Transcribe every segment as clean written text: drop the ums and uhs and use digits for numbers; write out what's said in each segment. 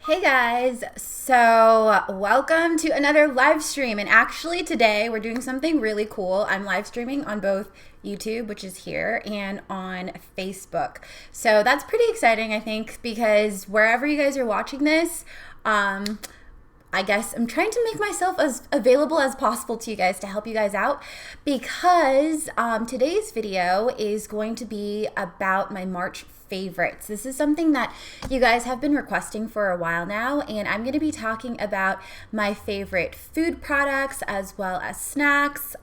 Hey guys, so welcome to another live stream, and actually today we're doing something really cool. I'm live streaming on both YouTube, which is here, and on Facebook. So that's pretty exciting, I think, because wherever you guys are watching this, I guess I'm trying to make myself as available as possible to you guys to help you guys out, because today's video is going to be about my March favorites. This is something that you guys have been requesting for a while now, and I'm going to be talking about my favorite food products as well as snacks,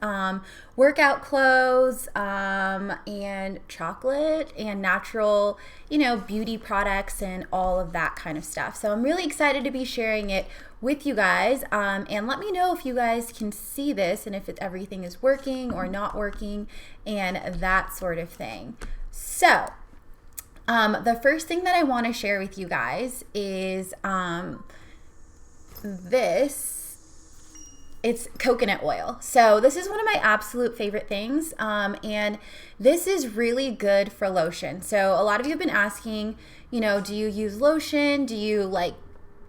workout clothes, and chocolate and natural, beauty products and all of that kind of stuff. So I'm really excited to be sharing it with you guys, and let me know if you guys can see this and if everything is working or not working and that sort of thing. So the first thing that I want to share with you guys is it's coconut oil. So this is one of my absolute favorite things, and this is really good for lotion. So a lot of you have been asking, do you use lotion? Do you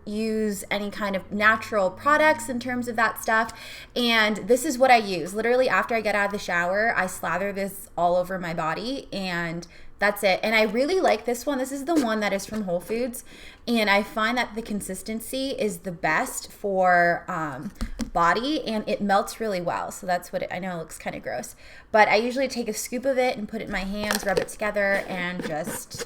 use any kind of natural products in terms of that stuff? And this is what I use. Literally after I get out of the shower, I slather this all over my body, and that's it. And I really like this one. This is the one that is from Whole Foods, and I find that the consistency is the best for body, and it melts really well. So that's what I know it looks kind of gross, but I usually take a scoop of it and put it in my hands, rub it together, and just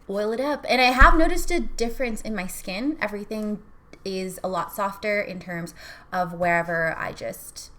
oil it up. And I have noticed a difference in my skin. Everything is a lot softer in terms of wherever I guess,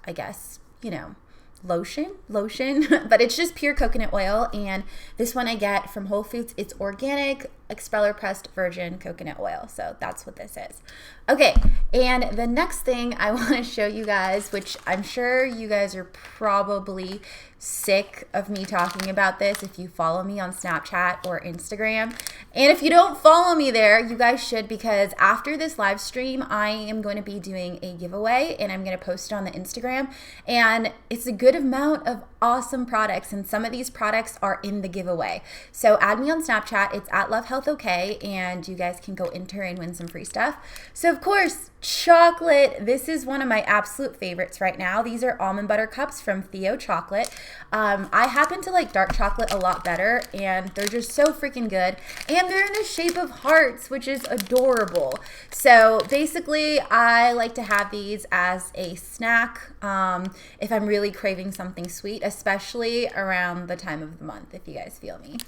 lotion, but it's just pure coconut oil. And this one I get from Whole Foods. It's organic, expeller pressed virgin coconut oil. So that's what this is. Okay, and the next thing I want to show you guys, which I'm sure you guys are probably sick of me talking about this if you follow me on Snapchat or Instagram. And if you don't follow me there, you guys should, because after this live stream, I am going to be doing a giveaway, and I'm going to post it on the Instagram. And it's a good amount of awesome products, and some of these products are in the giveaway. So add me on Snapchat. It's at LoveHealthOK, and you guys can go enter and win some free stuff. So of course, chocolate. This is one of my absolute favorites right now. These are almond butter cups from Theo Chocolate. I happen to like dark chocolate a lot better, and they're just so freaking good. And they're in the shape of hearts, which is adorable. So basically, I like to have these as a snack if I'm really craving something sweet, especially around the time of the month, if you guys feel me.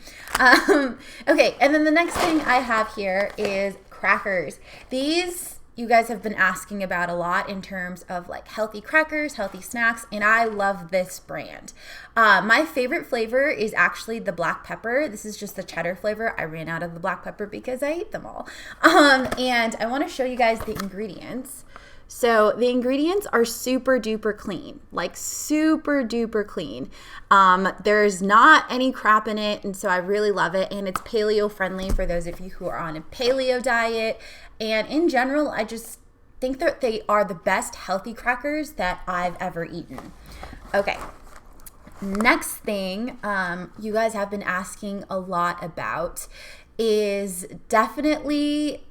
Okay, and then the next thing I have here is crackers. These you guys have been asking about a lot in terms of like healthy crackers, healthy snacks, and I love this brand. My favorite flavor is actually the black pepper. This is just the cheddar flavor. I ran out of the black pepper because I ate them all. And I want to show you guys the ingredients. So the ingredients are super duper clean, like super duper clean. There's not any crap in it, and so I really love it. And it's paleo friendly for those of you who are on a paleo diet. And in general, I just think that they are the best healthy crackers that I've ever eaten. Okay. Next thing you guys have been asking a lot about is definitely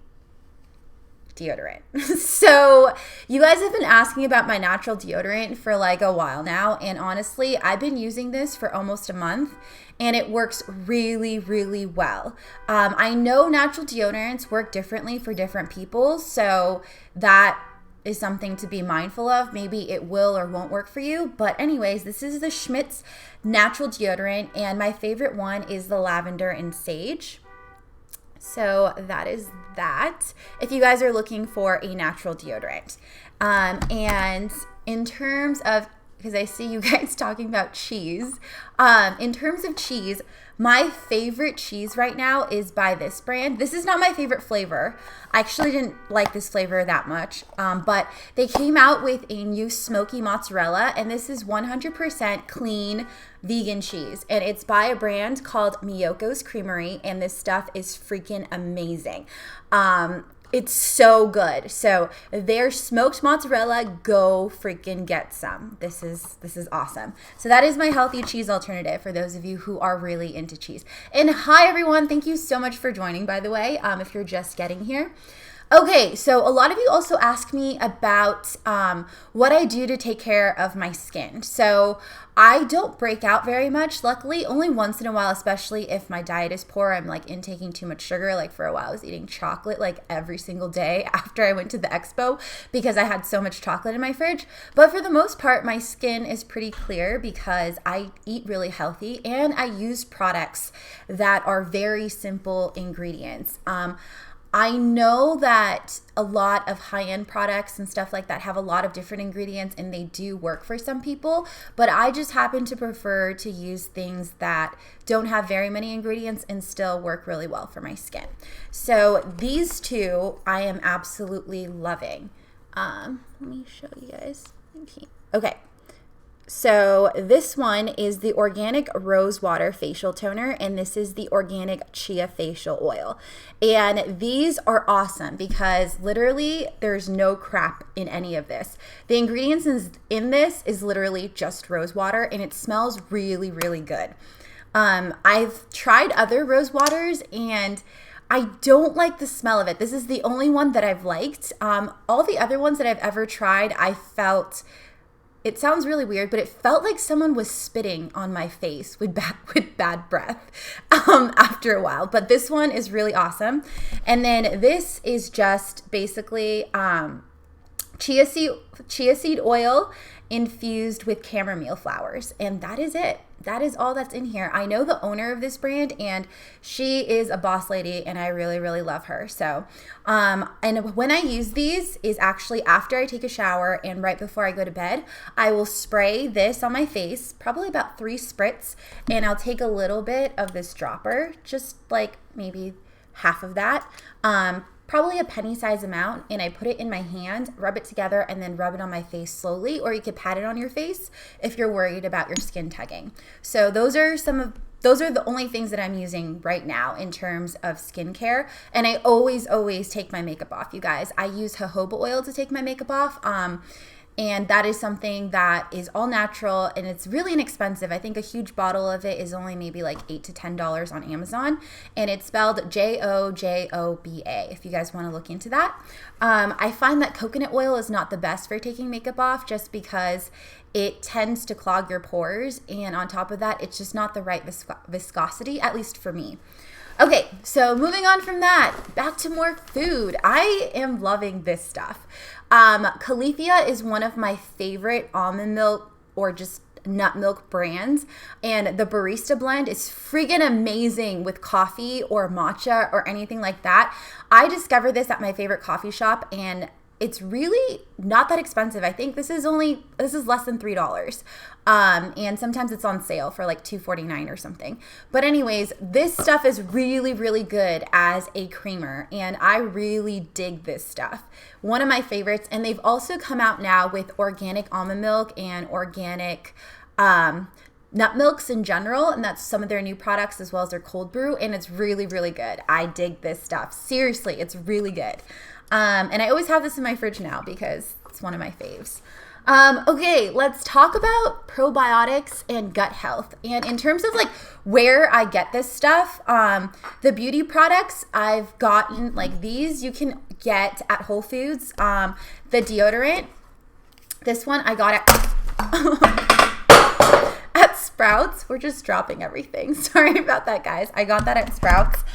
deodorant. So you guys have been asking about my natural deodorant for like a while now, and honestly, I've been using this for almost a month, and it works really, really well. I know natural deodorants work differently for different people, so that is something to be mindful of. Maybe it will or won't work for you, but anyways, this is the Schmidt's natural deodorant, and my favorite one is the lavender and sage. So that is that, if you guys are looking for a natural deodorant. And in terms of, because I see you guys talking about cheese, in terms of cheese, my favorite cheese right now is by this brand. This is not my favorite flavor. I actually didn't like this flavor that much, but they came out with a new smoky mozzarella, and this is 100% clean vegan cheese, and it's by a brand called Miyoko's Creamery, and this stuff is freaking amazing. It's so good. So their smoked mozzarella, go freaking get some. This is awesome. So that is my healthy cheese alternative for those of you who are really into cheese. And hi everyone, thank you so much for joining, by the way, if you're just getting here. Okay, so a lot of you also ask me about what I do to take care of my skin. So I don't break out very much, luckily, only once in a while, especially if my diet is poor. I'm like intaking too much sugar. Like for a while, I was eating chocolate like every single day after I went to the expo because I had so much chocolate in my fridge. But for the most part, my skin is pretty clear because I eat really healthy and I use products that are very simple ingredients. I know that a lot of high-end products and stuff like that have a lot of different ingredients and they do work for some people, but I just happen to prefer to use things that don't have very many ingredients and still work really well for my skin. So these two I am absolutely loving. Let me show you guys. Okay. So this one is the Organic Rose Water Facial Toner, and this is the Organic Chia Facial Oil. And these are awesome because literally there's no crap in any of this. The ingredients in this is literally just rose water, and it smells really, really good. I've tried other rose waters, and I don't like the smell of it. This is the only one that I've liked. All the other ones that I've ever tried, I felt... It sounds really weird, but it felt like someone was spitting on my face with bad breath after a while. But this one is really awesome. And then this is just basically chia seed oil infused with chamomile flowers. And that is it. That is all that's in here. I know the owner of this brand, and she is a boss lady, and I really, really love her. So, and when I use these is actually after I take a shower and right before I go to bed. I will spray this on my face, probably about 3 spritz, and I'll take a little bit of this dropper, just like maybe half of that. Probably a penny size amount, and I put it in my hand, rub it together, and then rub it on my face slowly, or you could pat it on your face if you're worried about your skin tugging. So those are the only things that I'm using right now in terms of skincare. And I always take my makeup off, you guys. I use jojoba oil to take my makeup off. And that is something that is all natural, and it's really inexpensive. I think a huge bottle of it is only maybe like $8 to $10 on Amazon, and it's spelled Jojoba if you guys want to look into that. I find that coconut oil is not the best for taking makeup off just because it tends to clog your pores, and on top of that, it's just not the right viscosity, at least for me. Okay, so moving on from that, back to more food. I am loving this stuff. Califia is one of my favorite almond milk or just nut milk brands, and the barista blend is freaking amazing with coffee or matcha or anything like that. I discovered this at my favorite coffee shop, and it's really not that expensive. I think this is less than $3. And sometimes it's on sale for like $2.49 or something. But anyways, this stuff is really, really good as a creamer, and I really dig this stuff. One of my favorites, and they've also come out now with organic almond milk and organic nut milks in general, and that's some of their new products as well as their cold brew, and it's really, really good. I dig this stuff. Seriously, it's really good. And I always have this in my fridge now because it's one of my faves. Okay, let's talk about probiotics and gut health. And in terms of like where I get this stuff, the beauty products I've gotten, like these you can get at Whole Foods. The deodorant, this one I got at Sprouts. We're just dropping everything. Sorry about that, guys. I got that at Sprouts.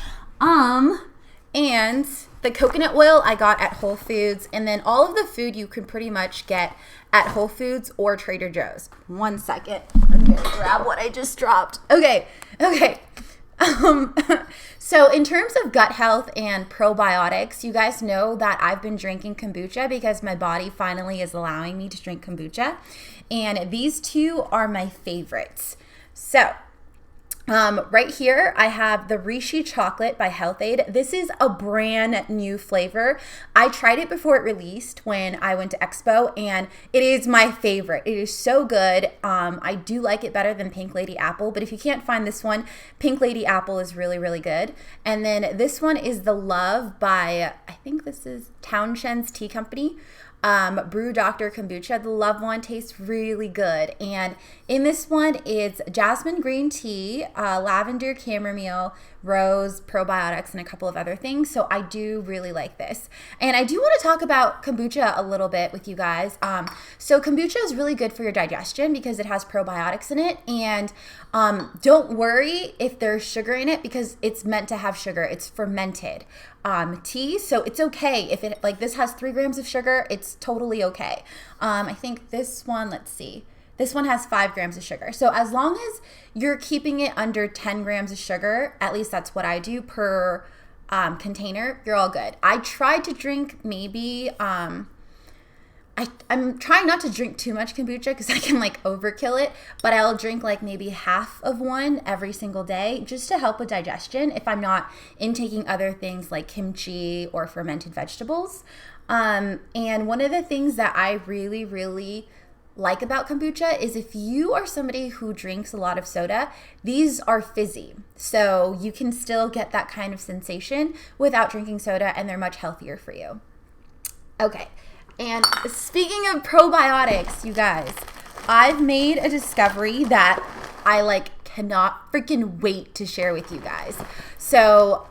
And the coconut oil I got at Whole Foods, and then all of the food you can pretty much get at Whole Foods or Trader Joe's. 1 second. I'm going to grab what I just dropped. Okay. So in terms of gut health and probiotics, you guys know that I've been drinking kombucha because my body finally is allowing me to drink kombucha. And these two are my favorites. So right here, I have the Rishi Chocolate by Health-Ade. This is a brand new flavor. I tried it before it released when I went to Expo, and it is my favorite. It is so good. I do like it better than Pink Lady Apple, but if you can't find this one, Pink Lady Apple is really, really good. And then this one is the Love by, I think this is Townshend's Tea Company. Brew Doctor Kombucha. The Love one tastes really good. And in this one, it's jasmine green tea, lavender chamomile, rose, probiotics, and a couple of other things. So I do really like this. And I do want to talk about kombucha a little bit with you guys. So kombucha is really good for your digestion because it has probiotics in it. And don't worry if there's sugar in it because it's meant to have sugar. It's fermented tea, so it's okay if it, like, this has 3 grams of sugar. It's totally okay. I think this one, let's see, this one has 5 grams of sugar. So as long as you're keeping it under 10 grams of sugar, at least that's what I do per container, you're all good. I tried to drink maybe I'm trying not to drink too much kombucha because I can like overkill it, but I'll drink like maybe half of one every single day just to help with digestion if I'm not intaking other things like kimchi or fermented vegetables. And one of the things that I really, really like about kombucha is if you are somebody who drinks a lot of soda, these are fizzy. So you can still get that kind of sensation without drinking soda, and they're much healthier for you. Okay. And speaking of probiotics, you guys, I've made a discovery that I like cannot freaking wait to share with you guys. So,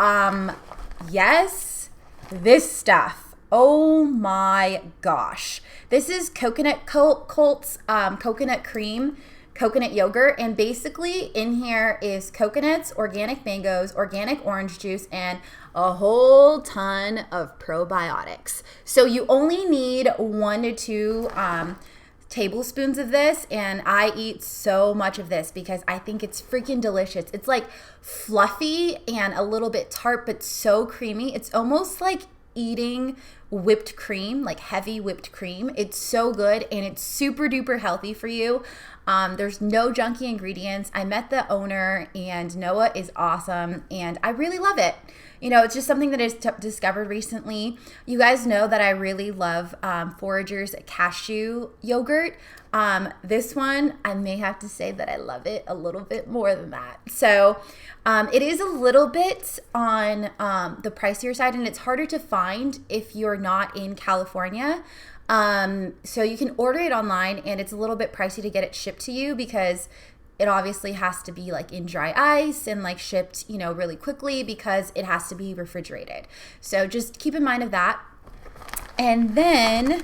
yes, this stuff. Oh my gosh. This is Coconut Colt's coconut cream, coconut yogurt, and basically in here is coconuts, organic mangoes, organic orange juice, and a whole ton of probiotics. So you only need 1 to 2 tablespoons of this, and I eat so much of this because I think it's freaking delicious. It's like fluffy and a little bit tart, but so creamy. It's almost like eating whipped cream, like heavy whipped cream. It's so good, and it's super duper healthy for you. There's no junky ingredients. I met the owner, and Noah is awesome, and I really love it. You know, it's just something that I discovered recently. You guys know that I really love Forager's cashew yogurt. This one, I may have to say that I love it a little bit more than that. So it is a little bit on the pricier side, and it's harder to find if you're not in California. So you can order it online, and it's a little bit pricey to get it shipped to you because it obviously has to be like in dry ice and like shipped, you know, really quickly because it has to be refrigerated. So just keep in mind of that. And then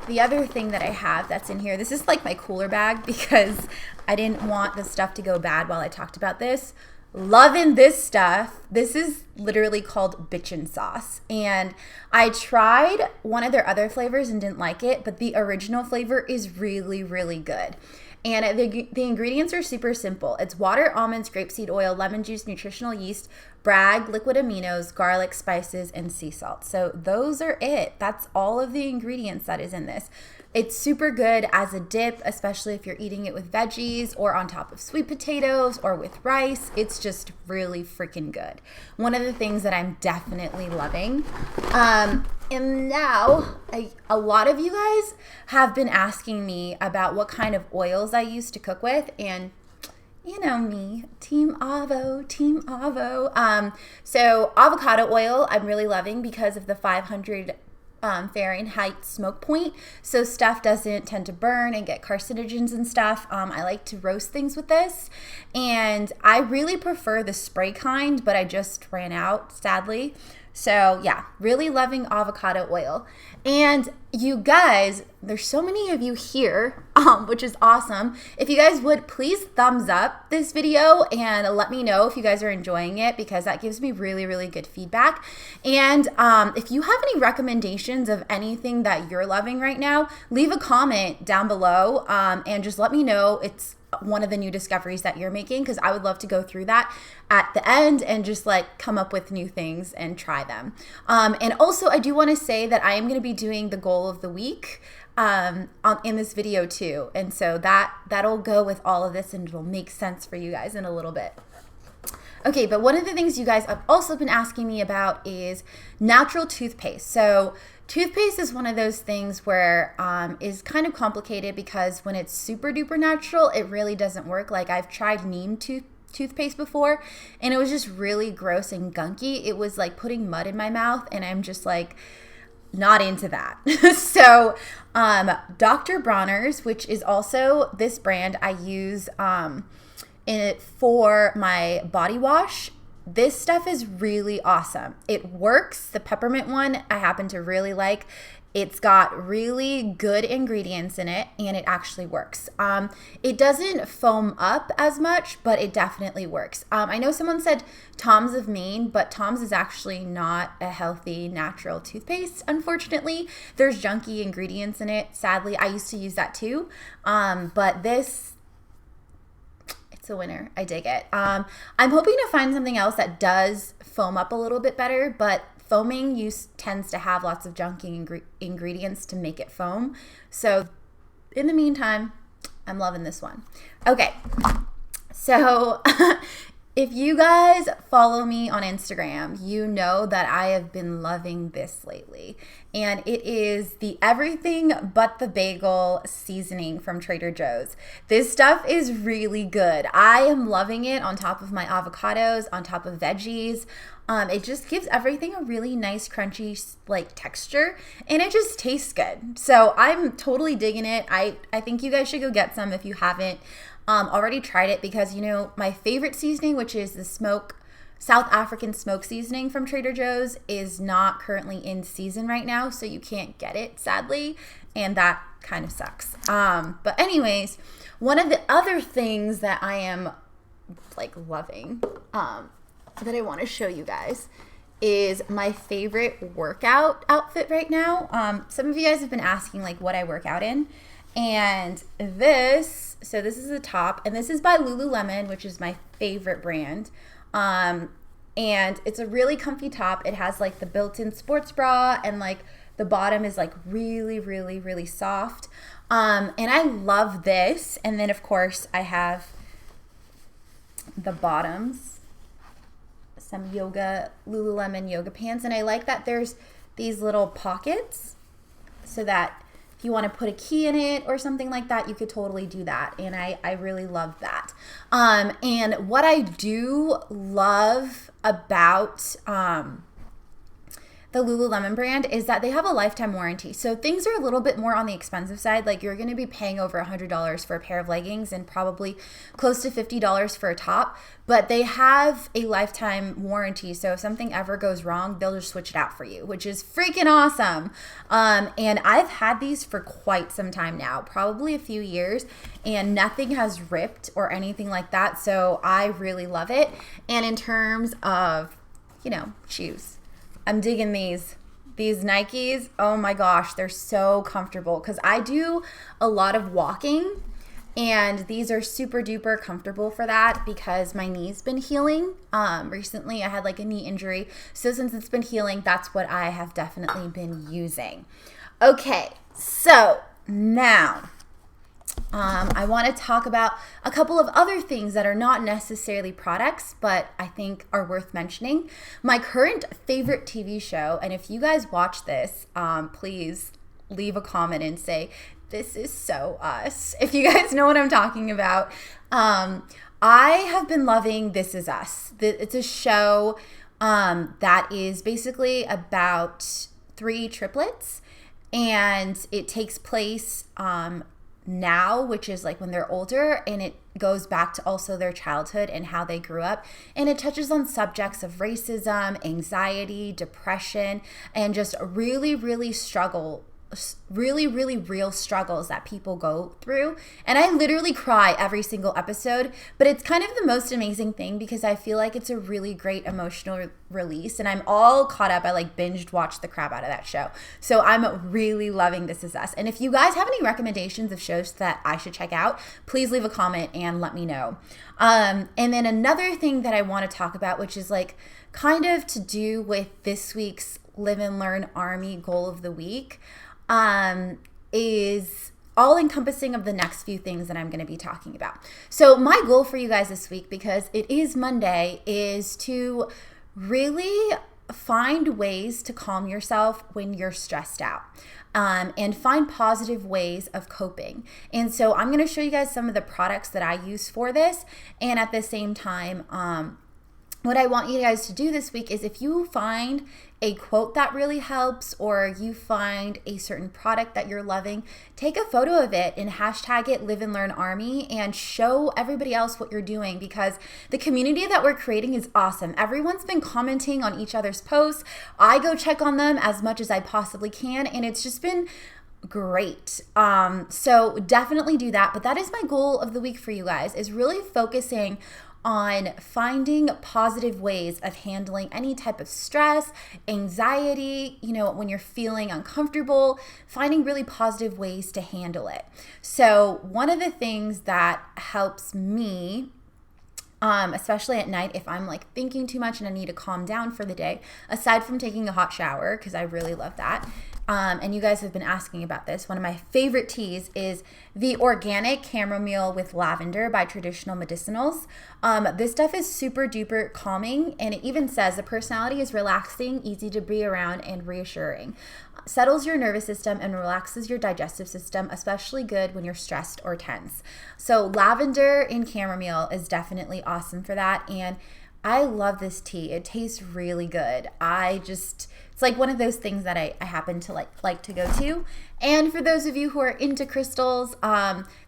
the other thing that I have that's in here, this is like my cooler bag because I didn't want the stuff to go bad while I talked about this. Loving this stuff. This is literally called bitchin' sauce. And I tried one of their other flavors and didn't like it, but the original flavor is really, really good. And the ingredients are super simple. It's water, almonds, grapeseed oil, lemon juice, nutritional yeast, bragg, liquid aminos, garlic, spices, and sea salt. So those are it. That's all of the ingredients that is in this. It's super good as a dip, especially if you're eating it with veggies or on top of sweet potatoes or with rice. It's just really freaking good. One of the things that I'm definitely loving. And now, a lot of you guys have been asking me about what kind of oils I use to cook with, and you know me, Team Avo, Team Avo. So avocado oil I'm really loving because of the 500 Fahrenheit smoke point, so stuff doesn't tend to burn and get carcinogens and stuff. I like to roast things with this, and I really prefer the spray kind, but I just ran out, sadly. So yeah, really loving avocado oil. And you guys, there's so many of you here, which is awesome. If you guys would please thumbs up this video and let me know if you guys are enjoying it, because that gives me really, really good feedback. And if you have any recommendations of anything that you're loving right now, leave a comment down below and just let me know it's one of the new discoveries that you're making, because I would love to go through that at the end and just like come up with new things and try them. And also I do want to say that I am going to be doing the goal of the week in this video too, and so that'll go with all of this and it'll make sense for you guys in a little bit. Okay, but one of the things you guys have also been asking me about is natural toothpaste. So toothpaste is one of those things where is kind of complicated because when it's super duper natural, it really doesn't work. Like I've tried neem toothpaste before, and it was just really gross and gunky. It was like putting mud in my mouth, and I'm just like, not into that. So Dr. Bronner's, which is also this brand I use in it for my body wash. This stuff is really awesome. It works. The peppermint one I happen to really like. It's got really good ingredients in it, and it actually works. It doesn't foam up as much, but it definitely works. I know someone said Tom's of Maine, but Tom's is actually not a healthy, natural toothpaste, unfortunately. There's junky ingredients in it. Sadly, I used to use that too. But this, it's a winner. I dig it. I'm hoping to find something else that does foam up a little bit better, but foaming tends to have lots of junky ingredients to make it foam. So in the meantime, I'm loving this one. Okay, so if you guys follow me on Instagram, you know that I have been loving this lately. And it is the Everything But the Bagel seasoning from Trader Joe's. This stuff is really good. I am loving it on top of my avocados, on top of veggies. It just gives everything a really nice crunchy like texture, and it just tastes good. So I'm totally digging it. I think you guys should go get some if you haven't already tried it, because you know my favorite seasoning, which is the South African smoke seasoning from Trader Joe's, is not currently in season right now, so you can't get it, sadly, and that kind of sucks. But anyways, one of the other things that I am like loving that I want to show you guys is my favorite workout outfit right now. Some of you guys have been asking like what I work out in, and this is the top, and this is by Lululemon, which is my favorite brand. And it's a really comfy top. It has like the built-in sports bra, and like the bottom is like really, really, really soft. And I love this. And then of course I have the bottoms, some Lululemon yoga pants. And I like that there's these little pockets so that if you want to put a key in it or something like that, you could totally do that. And I really love that. And what I do love about the Lululemon brand is that they have a lifetime warranty. So things are a little bit more on the expensive side. Like you're going to be paying over $100 for a pair of leggings and probably close to $50 for a top, but they have a lifetime warranty. So if something ever goes wrong, they'll just switch it out for you, which is freaking awesome. And I've had these for quite some time now, probably a few years, and nothing has ripped or anything like that. So I really love it. And in terms of, you know, shoes, I'm digging these Nikes. Oh my gosh, they're so comfortable because I do a lot of walking, and these are super duper comfortable for that because my knee's been healing. Recently I had like a knee injury, so since it's been healing, that's what I have definitely been using. Okay, so now I want to talk about a couple of other things that are not necessarily products, but I think are worth mentioning. My current favorite TV show, and if you guys watch this, please leave a comment and say, this is so us, if you guys know what I'm talking about. I have been loving This Is Us. It's a show that is basically about 3 triplets, and it takes place now, which is like when they're older, and it goes back to also their childhood and how they grew up, and it touches on subjects of racism, anxiety, depression, and just really real struggles that people go through. And I literally cry every single episode, but it's kind of the most amazing thing because I feel like it's a really great emotional release, and I'm all caught up. I like binged watched the crap out of that show, so I'm really loving This Is Us. And if you guys have any recommendations of shows that I should check out, please leave a comment and let me know. And then another thing that I want to talk about, which is like kind of to do with this week's Live and Learn Army goal of the week, is all encompassing of the next few things that I'm going to be talking about. So my goal for you guys this week, because it is Monday, is to really find ways to calm yourself when you're stressed out, and find positive ways of coping. And so I'm going to show you guys some of the products that I use for this, and at the same time, what I want you guys to do this week is if you find a quote that really helps, or you find a certain product that you're loving, take a photo of it and hashtag it Live and Learn Army and show everybody else what you're doing, because the community that we're creating is awesome. Everyone's been commenting on each other's posts. I go check on them as much as I possibly can, and it's just been great. So definitely do that. But that is my goal of the week for you guys, is really focusing on finding positive ways of handling any type of stress, anxiety, when you're feeling uncomfortable, finding really positive ways to handle it. So one of the things that helps me, especially at night, if I'm like thinking too much and I need to calm down for the day, aside from taking a hot shower, because I really love that, and you guys have been asking about this, one of my favorite teas is the organic chamomile with lavender by Traditional Medicinals. This stuff is super duper calming, and it even says the personality is relaxing, easy to be around, and reassuring. Settles your nervous system and relaxes your digestive system, especially good when you're stressed or tense. So lavender and chamomile is definitely awesome for that, and I love this tea. It tastes really good. It's like one of those things that I happen to like to go to. And for those of you who are into crystals,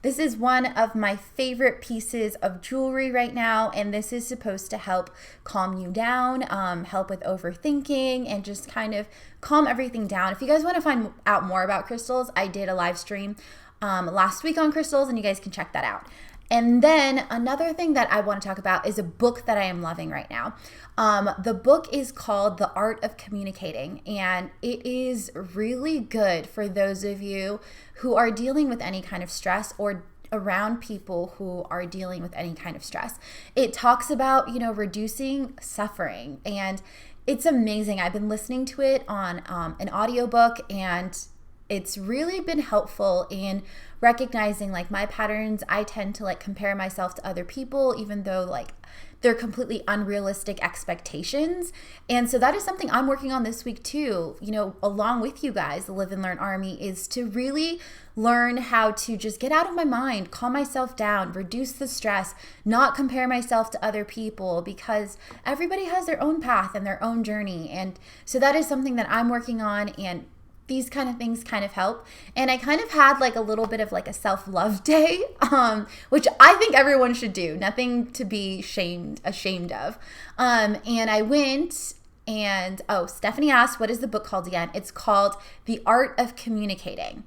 this is one of my favorite pieces of jewelry right now, and this is supposed to help calm you down, help with overthinking, and just kind of calm everything down. If you guys want to find out more about crystals, I did a live stream last week on crystals, and you guys can check that out. And then another thing that I want to talk about is a book that I am loving right now. The book is called The Art of Communicating, and it is really good for those of you who are dealing with any kind of stress or around people who are dealing with any kind of stress. It talks about, reducing suffering, and it's amazing. I've been listening to it on an audiobook, and it's really been helpful in recognizing like my patterns. I tend to like compare myself to other people, even though like they're completely unrealistic expectations. And so that is something I'm working on this week too, along with you guys. The Live and Learn Army is to really learn how to just get out of my mind, calm myself down, reduce the stress, not compare myself to other people, because everybody has their own path and their own journey. And so that is something that I'm working on, and these kind of things kind of help. And I kind of had like a little bit of like a self-love day, which I think everyone should do. Nothing to be ashamed of. And I went and, Stephanie asked, what is the book called again? It's called The Art of Communicating.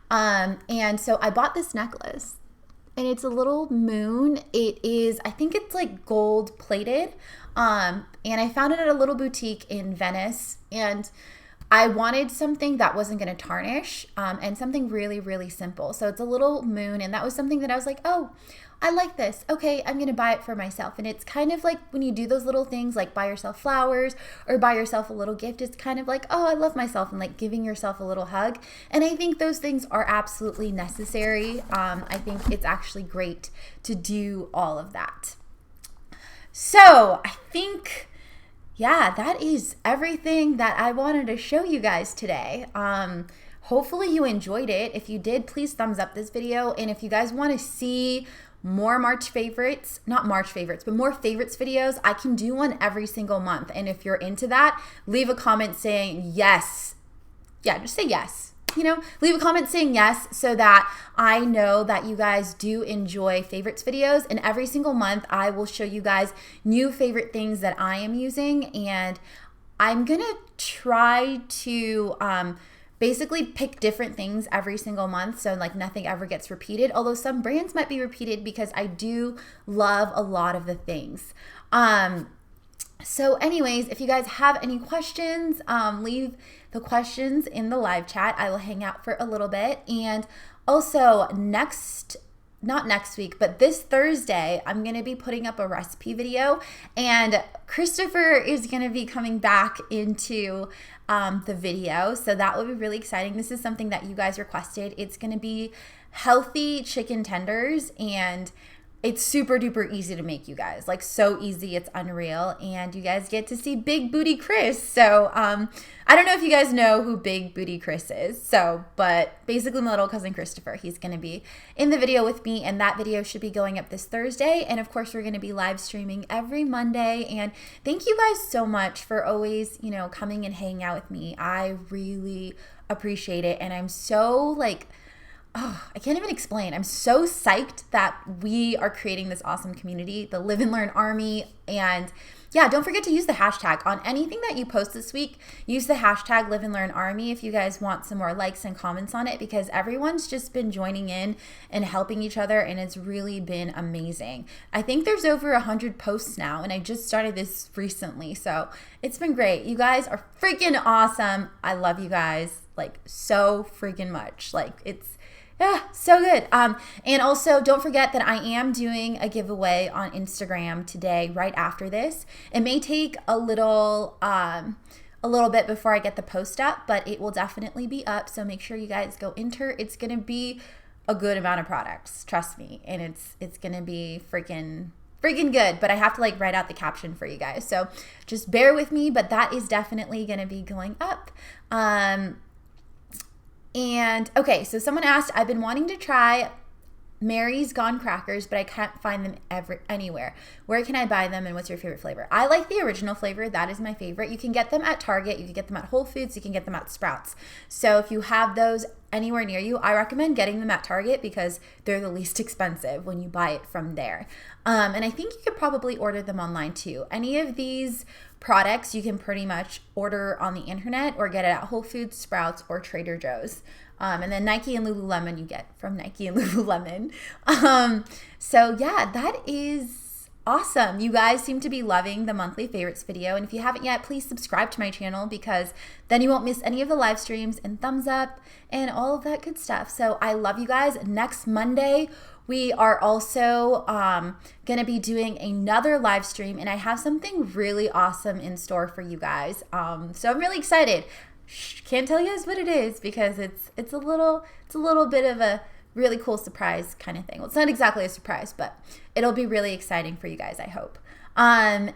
And so I bought this necklace, and it's a little moon. It is, I think it's like gold plated. And I found it at a little boutique in Venice, and I wanted something that wasn't going to tarnish, and something really, really simple. So it's a little moon, and that was something that I was like, oh, I like this. Okay, I'm going to buy it for myself. And it's kind of like when you do those little things, like buy yourself flowers or buy yourself a little gift, it's kind of like, oh, I love myself, and like giving yourself a little hug. And I think those things are absolutely necessary. I think it's actually great to do all of that. So I think, yeah, that is everything that I wanted to show you guys today. Hopefully you enjoyed it. If you did, please thumbs up this video. And if you guys want to see more March favorites, not March favorites, but more favorites videos, I can do one every single month. And if you're into that, leave a comment saying yes. Yeah, just say yes. Leave a comment saying yes, so that I know that you guys do enjoy favorites videos. And every single month I will show you guys new favorite things that I am using, and I'm gonna try to basically pick different things every single month, so like nothing ever gets repeated, although some brands might be repeated because I do love a lot of the things. So anyways, if you guys have any questions, leave the questions in the live chat. I will hang out for a little bit. And also not next week, but this Thursday, I'm going to be putting up a recipe video, and Christopher is going to be coming back into the video. So that will be really exciting. This is something that you guys requested. It's going to be healthy chicken tenders, and it's super duper easy to make, you guys. Like, so easy, it's unreal. And you guys get to see Big Booty Chris. So I don't know if you guys know who Big Booty Chris is. So, but basically my little cousin Christopher, he's going to be in the video with me, and that video should be going up this Thursday. And of course, we're going to be live streaming every Monday. And thank you guys so much for always, you know, coming and hanging out with me. I really appreciate it. And I'm so like, oh, I can't even explain. I'm so psyched that we are creating this awesome community, the Live and Learn Army. And yeah, don't forget to use the hashtag on anything that you post this week. Use the hashtag Live and Learn Army if you guys want some more likes and comments on it, because everyone's just been joining in and helping each other, and it's really been amazing. I think there's over 100 posts now, and I just started this recently, so it's been great. You guys are freaking awesome. I love you guys like so freaking much. Like, it's so good. And also don't forget that I am doing a giveaway on Instagram today, right after this. It may take a little bit before I get the post up, but it will definitely be up. So make sure you guys go enter. It's going to be a good amount of products, trust me. And it's going to be freaking good, but I have to like write out the caption for you guys. So just bear with me, but that is definitely going to be going up. And okay, so someone asked, I've been wanting to try Mary's Gone crackers, but I can't find them anywhere. Where can I buy them, and what's your favorite flavor? I like the original flavor. That is my favorite. You can get them at Target. You can get them at Whole Foods. You can get them at Sprouts. So if you have those anywhere near you, I recommend getting them at Target because they're the least expensive when you buy it from there. And I think you could probably order them online too. Any of these products you can pretty much order on the internet or get it at Whole Foods, Sprouts, or Trader Joe's. And then Nike and Lululemon you get from Nike and Lululemon. So yeah, that is awesome. You guys seem to be loving the monthly favorites video. And if you haven't yet, please subscribe to my channel, because then you won't miss any of the live streams and thumbs up and all of that good stuff. So I love you guys. Next Monday, we are also going to be doing another live stream, and I have something really awesome in store for you guys. So I'm really excited. Can't tell you guys what it is because it's a little bit of a really cool surprise kind of thing. Well, it's not exactly a surprise, but it'll be really exciting for you guys, I hope. And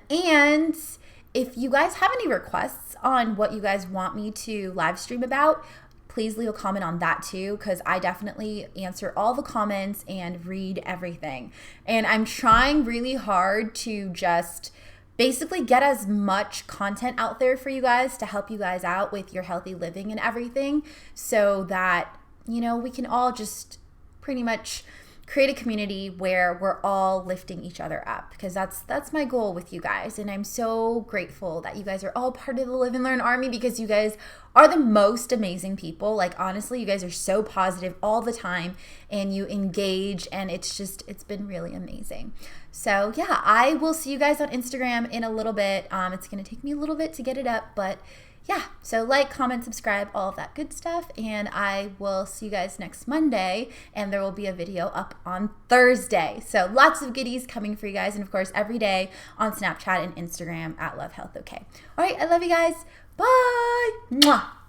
if you guys have any requests on what you guys want me to live stream about, please leave a comment on that too, because I definitely answer all the comments and read everything. And I'm trying really hard to just basically get as much content out there for you guys to help you guys out with your healthy living and everything, so that, you know, we can all just pretty much create a community where we're all lifting each other up, because that's my goal with you guys. And I'm so grateful that you guys are all part of the Live and Learn Army, because you guys are the most amazing people. Like, honestly, you guys are so positive all the time, and you engage, and it's been really amazing. So yeah, I will see you guys on Instagram in a little bit. It's gonna take me a little bit to get it up, but yeah, so like, comment, subscribe, all of that good stuff, and I will see you guys next Monday, and there will be a video up on Thursday. So lots of goodies coming for you guys, and of course every day on Snapchat and Instagram at Love Health OK. All right, I love you guys. Bye. Mwah.